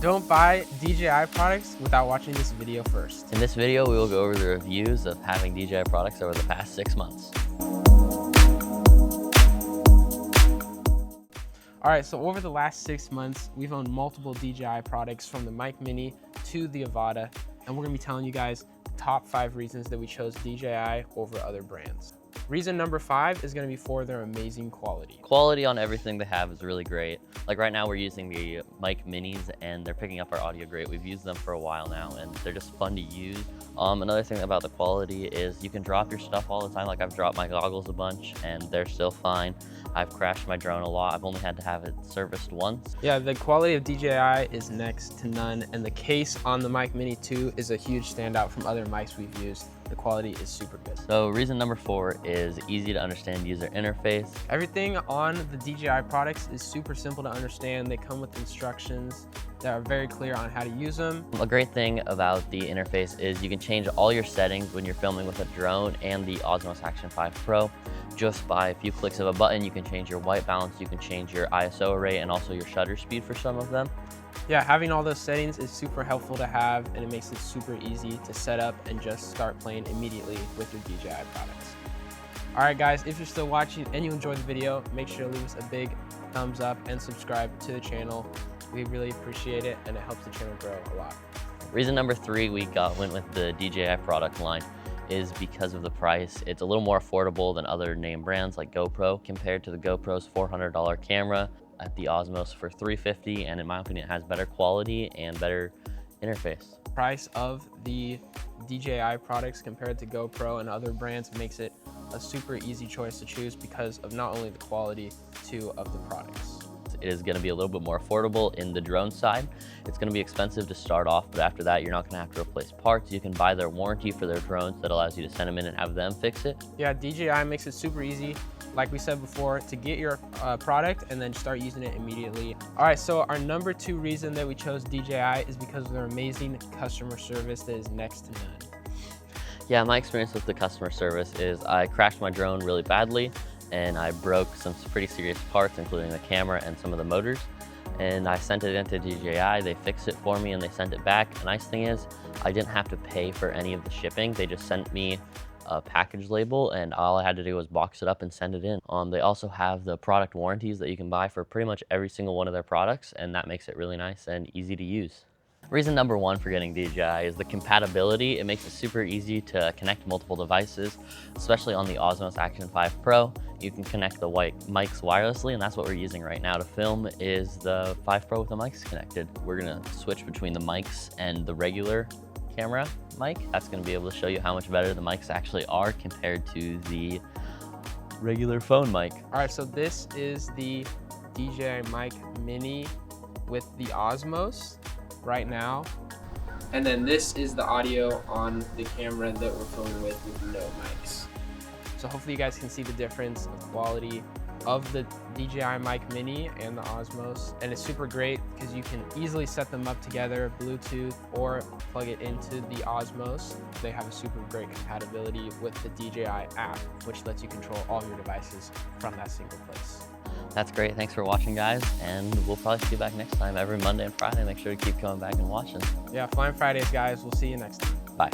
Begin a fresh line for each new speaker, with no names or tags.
Don't buy DJI products without watching this video first.
In this video, we will go over the reviews of having DJI products over the past 6 months.
All right, so over the last 6 months, we've owned multiple DJI products from the Mic Mini to the Avata, and we're gonna be telling you guys the top 5 reasons that we chose DJI over other brands. Reason number 5 is gonna be for their amazing quality.
Quality on everything they have is really great. Like right now we're using the Mic Minis and they're picking up our audio great. We've used them for a while now and they're just fun to use. Another thing about the quality is you can drop your stuff all the time. Like I've dropped my goggles a bunch and they're still fine. I've crashed my drone a lot. I've only had to have it serviced once.
Yeah, the quality of DJI is next to none, and the case on the Mic Mini 2 is a huge standout from other mics we've used. The quality is super good.
So reason number 4 is easy to understand user interface.
Everything on the DJI products is super simple to understand. They come with instructions that are very clear on how to use them.
A great thing about the interface is you can change all your settings when you're filming with a drone and the Osmos Action 5 Pro. Just by a few clicks of a button, you can change your white balance, you can change your ISO rate, and also your shutter speed for some of them.
Yeah, having all those settings is super helpful to have, and it makes it super easy to set up and just start playing immediately with your DJI products. All right, guys, if you're still watching and you enjoyed the video, make sure to leave us a big thumbs up and subscribe to the channel. We really appreciate it, and it helps the channel grow a lot.
Reason number 3 we went with the DJI product line is because of the price. It's a little more affordable than other name brands like GoPro compared to the GoPro's $400 camera at the Osmos for $350, and in my opinion, it has better quality and better interface.
Price of the DJI products compared to GoPro and other brands makes it a super easy choice to choose because of not only the quality, too, of the products.
It is going to be a little bit more affordable in the drone side. It's going to be expensive to start off, but after that, you're not going to have to replace parts. You can buy their warranty for their drones that allows you to send them in and have them fix it.
Yeah, DJI makes it super easy, like we said before, to get your product and then start using it immediately. All right, so our number 2 reason that we chose DJI is because of their amazing customer service that is next to none.
Yeah, my experience with the customer service is I crashed my drone really badly and I broke some pretty serious parts, including the camera and some of the motors. And I sent it into DJI, they fixed it for me and they sent it back. The nice thing is I didn't have to pay for any of the shipping. They just sent me a package label and all I had to do was box it up and send it in. They also have the product warranties that you can buy for pretty much every single one of their products, and that makes it really nice and easy to use. Reason number 1 for getting DJI is the compatibility. It makes it super easy to connect multiple devices, especially on the Osmos Action 5 Pro. You can connect the mics wirelessly, and that's what we're using right now to film is the 5 Pro with the mics connected. We're gonna switch between the mics and the regular camera mic. That's gonna be able to show you how much better the mics actually are compared to the regular phone mic.
All right, so this is the DJI Mic Mini with the Osmos right now. And then this is the audio on the camera that we're filming with no mics. So hopefully you guys can see the difference of quality of the DJI Mic Mini and the Osmos. And it's super great because you can easily set them up together, Bluetooth, or plug it into the Osmos. They have a super great compatibility with the DJI app, which lets you control all your devices from that single place.
That's great. Thanks for watching, guys. And we'll probably see you back next time every Monday and Friday. Make sure to keep coming back and watching.
Yeah, Flying Fridays, guys. We'll see you next time.
Bye.